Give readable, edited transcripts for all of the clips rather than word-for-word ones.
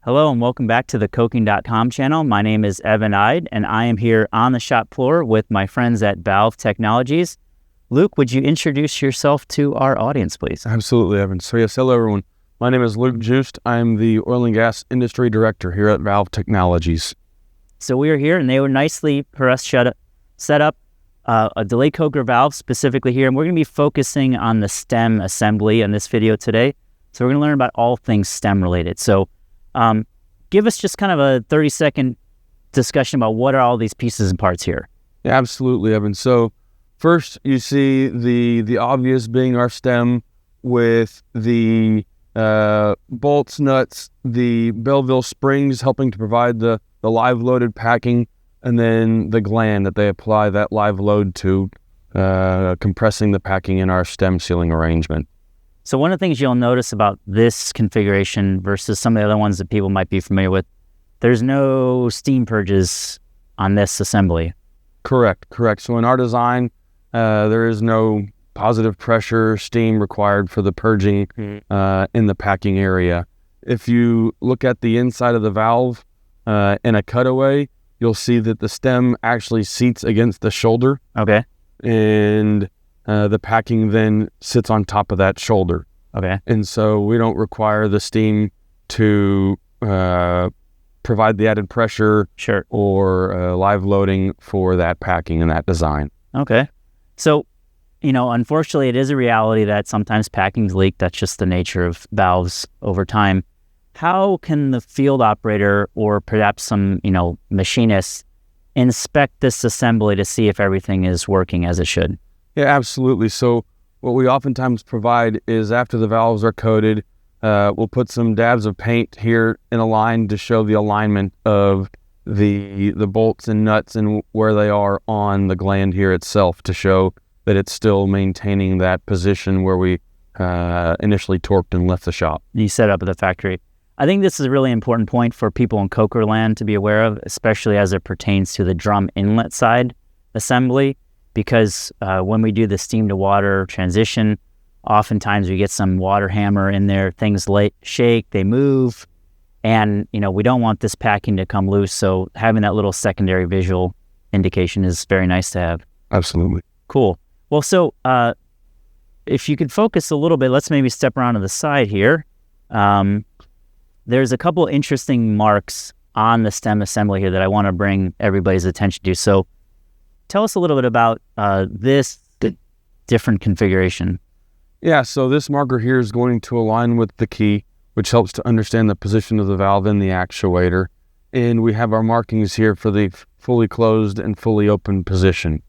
Hello and welcome back to the Coking.com channel. My name is Evan Ide and I am here on the shop floor with my friends at ValvTechnologies. Luke, would you introduce yourself to our audience, please? Absolutely, Evan. So yes, hello everyone. My name is Luke Joost. I'm the Oil and Gas Industry Director here at ValvTechnologies. So we are here and they were nicely for us set up a delayed coker valve specifically here. And we're going to be focusing on the stem assembly in this video today. So we're going to learn about all things stem related. So give us just kind of a 30-second discussion about what are all these pieces and parts here. Yeah, absolutely, Evan. So first you see the obvious being our stem with the bolts, nuts, the Belleville springs helping to provide the live loaded packing, and then the gland that they apply that live load to, compressing the packing in our stem sealing arrangement. So one of the things you'll notice about this configuration versus some of the other ones that people might be familiar with, there's no steam purges on this assembly. Correct. So in our design, there is no positive pressure steam required for the purging in the packing area. If you look at the inside of the valve in a cutaway, you'll see that the stem actually seats against the shoulder. Okay. And the packing then sits on top of that shoulder. Okay. And so we don't require the steam to provide the added pressure or live loading for that packing and that design. Okay. So, unfortunately, it is a reality that sometimes packings leak. That's just the nature of valves over time. How can the field operator or perhaps some, machinist inspect this assembly to see if everything is working as it should? Yeah, absolutely. So what we oftentimes provide is after the valves are coated, we'll put some dabs of paint here in a line to show the alignment of the bolts and nuts and where they are on the gland here itself to show that it's still maintaining that position where we initially torqued and left the shop. You set up at the factory. I think this is a really important point for people in coker land to be aware of, especially as it pertains to the drum inlet side assembly. Because when we do the steam to water transition, oftentimes we get some water hammer in there, things shake, they move, and we don't want this packing to come loose. So having that little secondary visual indication is very nice to have. Absolutely. Cool. Well, so if you could focus a little bit, let's maybe step around to the side here. There's a couple interesting marks on the stem assembly here that I want to bring everybody's attention to. So tell us a little bit about this different configuration. Yeah, so this marker here is going to align with the key, which helps to understand the position of the valve in the actuator. And we have our markings here for the fully closed and fully open position.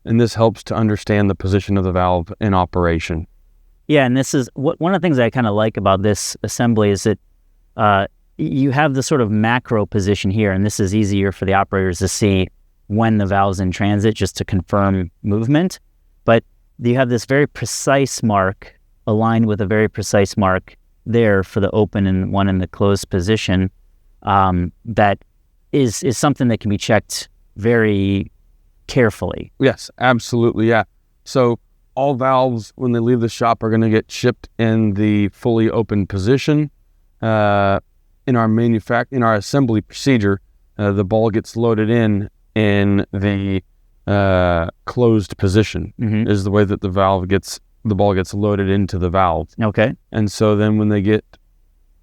And this helps to understand the position of the valve in operation. Yeah, and this is one of the things I kind of like about this assembly is that you have the sort of macro position here, and this is easier for the operators to see when the valve's in transit just to confirm movement. But you have this very precise mark aligned with a very precise mark there for the open and one in the closed position. That is something that can be checked very carefully. Yes, absolutely, yeah. So all valves, when they leave the shop, are going to get shipped in the fully open position. In our assembly procedure, the ball gets loaded in the closed position is the way that the ball gets loaded into the valve. Okay. And so then when they get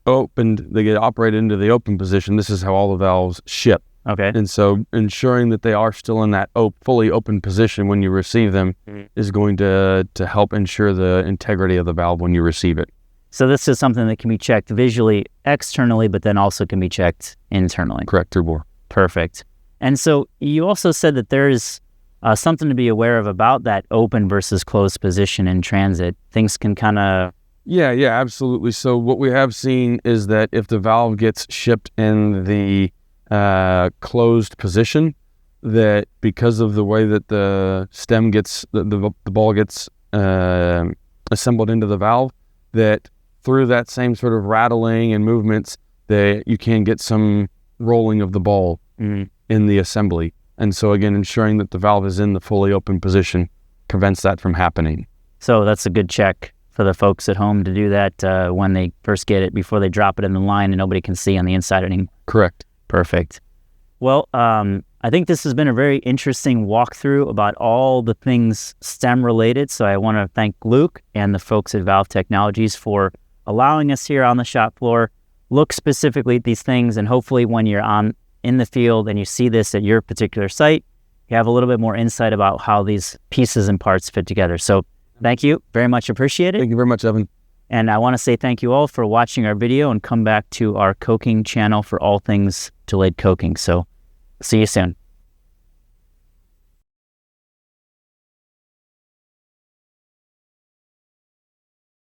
opened, they get operated into the open position. This is how all the valves ship. Okay. And so ensuring that they are still in that fully open position when you receive them is going to help ensure the integrity of the valve when you receive it. So this is something that can be checked visually externally, but then also can be checked internally. Correct, through bore. Perfect. And so you also said that there's something to be aware of about that open versus closed position in transit. Things can kind of... Yeah, absolutely. So what we have seen is that if the valve gets shipped in the closed position, that because of the way that the stem gets, the ball gets assembled into the valve, that through that same sort of rattling and movements, that you can get some rolling of the ball in the assembly. And so again, ensuring that the valve is in the fully open position prevents that from happening. So that's a good check for the folks at home to do that when they first get it, before they drop it in the line and nobody can see on the inside anymore. Correct. Perfect. Well, I think this has been a very interesting walkthrough about all the things STEM related. So I want to thank Luke and the folks at ValvTechnologies for allowing us here on the shop floor, look specifically at these things, and hopefully when you're in the field and you see this at your particular site, you have a little bit more insight about how these pieces and parts fit together. So thank you, very much appreciate it. Thank you very much, Evan. And I want to say thank you all for watching our video, and come back to our coking channel for all things delayed coking. So see you soon.